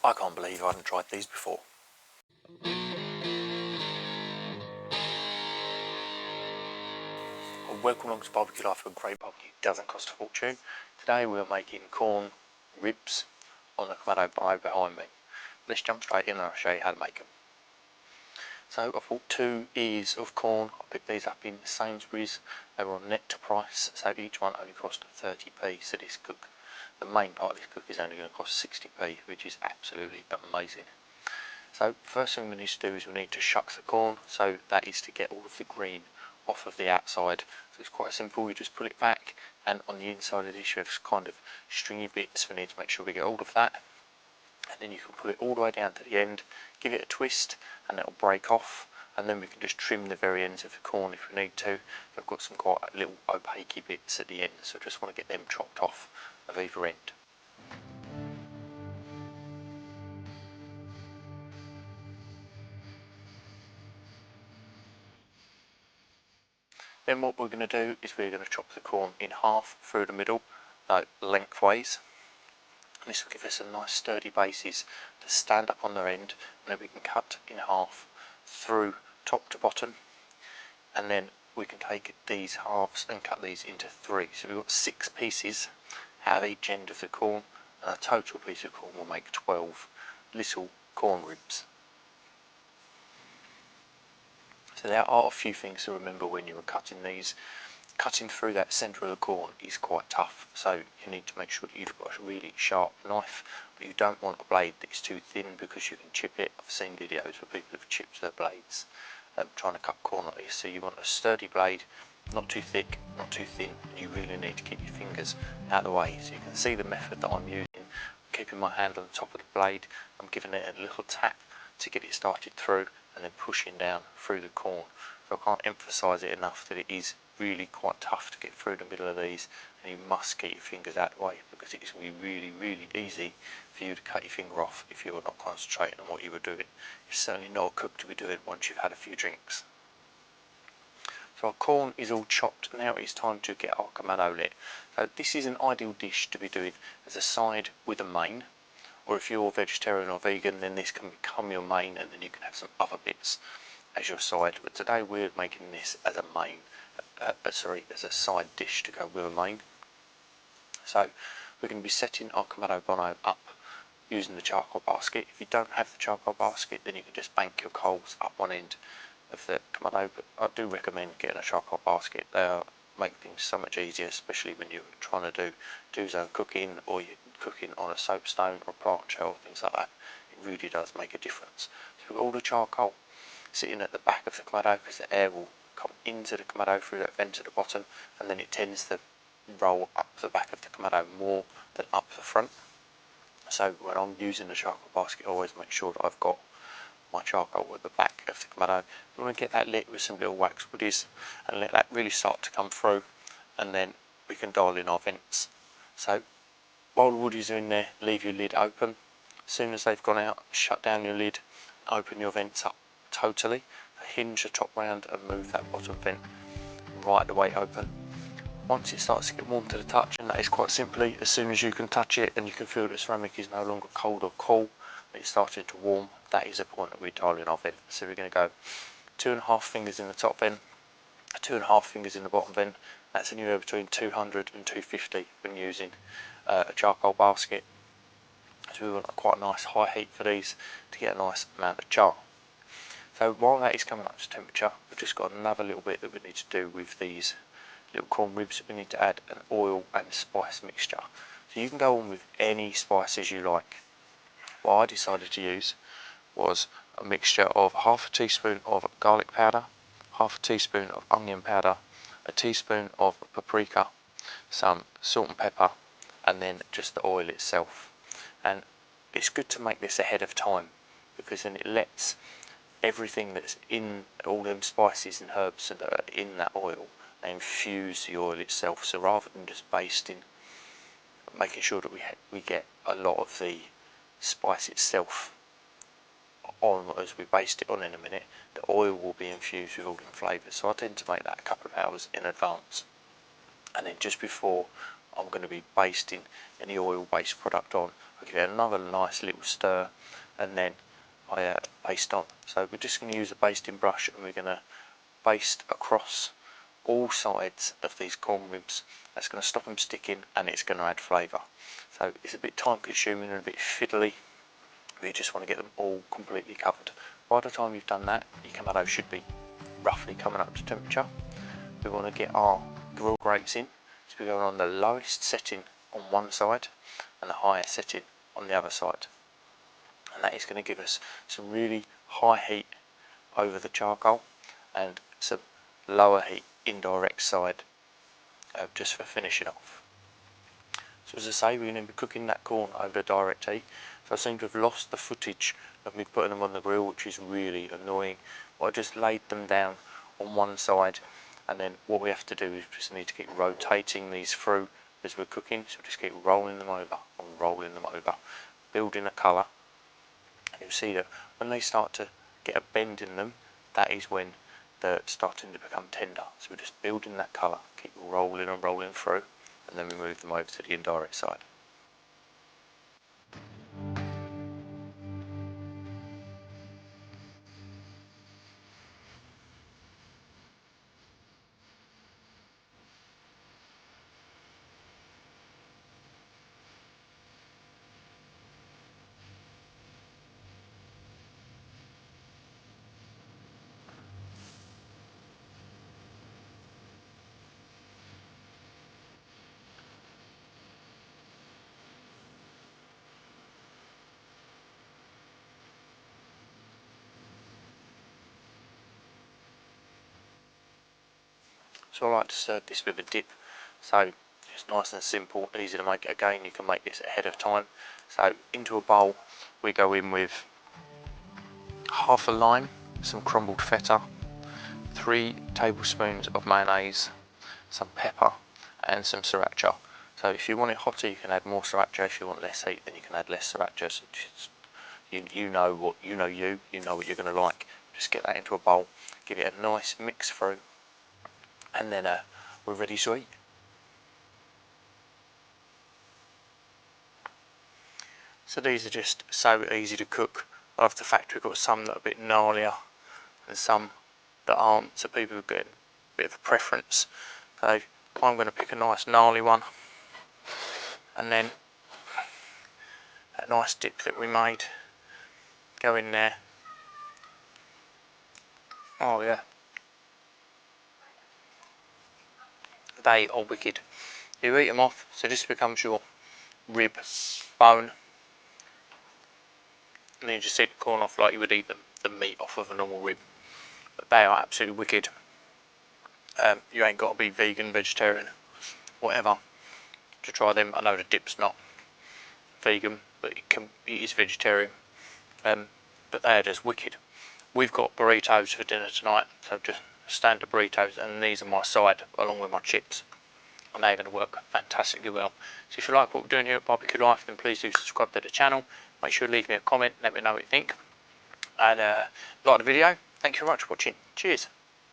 I can't believe I hadn't tried these before. Welcome along to Barbecue Life. A great barbecue doesn't cost a fortune. Today we're making corn ribs on the kamado bono behind me. Let's jump straight in and I'll show you how to make them. So I bought 2 ears of corn. I picked these up in Sainsbury's. They were on net to price, so each one only cost 30p. So this cook, the main part of this cook, is only going to cost 60p, which is absolutely amazing. So first thing we need to do is we need to shuck the corn. So that is to get all of the green off of the outside. So it's quite simple. You just pull it back, and on the inside of this you have kind of stringy bits. We need to make sure we get all of that, and then you can pull it all the way down to the end, give it a twist, and it'll break off. And then we can just trim the very ends of the corn if we need to. I've got some quite little opaque bits at the end, so I just want to get them chopped off of either end. Then what we're going to do is we're going to chop the corn in half through the middle, lengthways. And this will give us a nice sturdy basis to stand up on their end, and then we can cut in half through top to bottom. And then we can take these halves and cut these into 3. So we've got 6 pieces out of each end of the corn, and a total piece of corn will make 12 little corn ribs. So there are a few things to remember when you are cutting these. Cutting through that centre of the corn is quite tough, so you need to make sure that you've got a really sharp knife, but you don't want a blade that's too thin because you can chip it. I've seen videos where people have chipped their blades trying to cut corn like this, so you want a sturdy blade, not too thick, not too thin, and you really need to keep your fingers out of the way. So you can see the method that I'm using. I'm keeping my hand on the top of the blade, I'm giving it a little tap to get it started through, and then pushing down through the corn. So I can't emphasise it enough that it is really quite tough to get through the middle of these, and you must get your fingers out of the way because it's going to be really easy for you to cut your finger off if you're not concentrating on what you were doing. You're certainly not a cook to be doing once you've had a few drinks. So our corn is all chopped. Now it's time to get our kamado lit. So this is an ideal dish to be doing as a side with a main, or if you're vegetarian or vegan, then this can become your main, and then you can have some other bits as your side. But today we're making this as a main, as a side dish to go with a main. So we're going to be setting our kamado bono up using the charcoal basket. If you don't have the charcoal basket, then you can just bank your coals up one end of the kamado, but I do recommend getting a charcoal basket. They make things so much easier, especially when you're trying to do zone cooking, or you're cooking on a soapstone or a plancha or things like that. It really does make a difference. So we've got all the charcoal sitting at the back of the kamado because the air will come into the kamado through that vent at the bottom, and then it tends to roll up the back of the kamado more than up the front. So when I'm using the charcoal basket, I always make sure that I've got my charcoal at the back of the kamado. We want to get that lit with some little wax woodies and let that really start to come through, and then we can dial in our vents. So while the woodies are in there, leave your lid open. As soon as they've gone out, shut down your lid, open your vents up totally, hinge the top round and move that bottom vent right the way open. Once it starts to get warm to the touch, and that is quite simply as soon as you can touch it and you can feel the ceramic is no longer cold or cool, it's starting to warm, that is the point that we're dialing our vent. So we're going to go 2.5 fingers in the top vent, 2.5 fingers in the bottom vent. That's anywhere between 200 and 250 when using a charcoal basket. So we want quite a nice high heat for these to get a nice amount of char. So while that is coming up to temperature, we've just got another little bit that we need to do with these little corn ribs. We need to add an oil and spice mixture. So you can go on with any spices you like. What I decided to use was a mixture of half a teaspoon of garlic powder, half a teaspoon of onion powder, a teaspoon of paprika, some salt and pepper, and then just the oil itself. And it's good to make this ahead of time because then it lets everything that's in all them spices and herbs that are in that oil, they infuse the oil itself. So rather than just basting, making sure that we get a lot of the spice itself on as we baste it on in a minute, the oil will be infused with all them flavours. So I tend to make that a couple of hours in advance, and then just before I'm going to be basting any oil based product on, I give it another nice little stir, and then I baste on. So we're just going to use a basting brush, and we're going to baste across all sides of these corn ribs. That's going to stop them sticking, and it's going to add flavour. So it's a bit time consuming and a bit fiddly. We just want to get them all completely covered. By the time you've done that, your kamado should be roughly coming up to temperature. We want to get our grill grates in, so we're going on the lowest setting on one side and the highest setting on the other side, and that is going to give us some really high heat over the charcoal and some lower heat indirect side, just for finishing off. So as I say, we're going to be cooking that corn over direct heat. So I seem to have lost the footage of me putting them on the grill, which is really annoying. But I just laid them down on one side, and then what we have to do is just need to keep rotating these through as we're cooking. So just keep rolling them over and rolling them over, building a colour. And you'll see that when they start to get a bend in them, that is when they're starting to become tender. So we're just building that colour, keep rolling and rolling through, and then we move them over to the indirect side. So I like to serve this with a dip, so it's nice and simple, easy to make. Again, you can make this ahead of time. So into a bowl we go in with half a lime, some crumbled feta, 3 tablespoons of mayonnaise, some pepper and some sriracha. So if you want it hotter, you can add more sriracha. If you want less heat, then you can add less sriracha. So just, you know what you're going to like. Just get that into a bowl, give it a nice mix through, and then we're ready to eat. So these are just so easy to cook. I love the fact we've got some that are a bit gnarlier and some that aren't, so people get a bit of a preference. So I'm going to pick a nice gnarly one, and then that nice dip that we made go in there. Oh yeah, they are wicked. You eat them off, so this becomes your rib bone, and then you just eat the corn off like you would eat the meat off of a normal rib. But they are absolutely wicked. You ain't got to be vegan, vegetarian, whatever to try them. I know the dip's not vegan, but it is vegetarian. But they are just wicked. We've got burritos for dinner tonight, so just standard burritos, and these are my side along with my chips, and they're going to work fantastically well. So if you like what we're doing here at Barbecue Life, then please do subscribe to the channel. Make sure to leave me a comment, let me know what you think, and like the video. Thank you very much for watching. Cheers.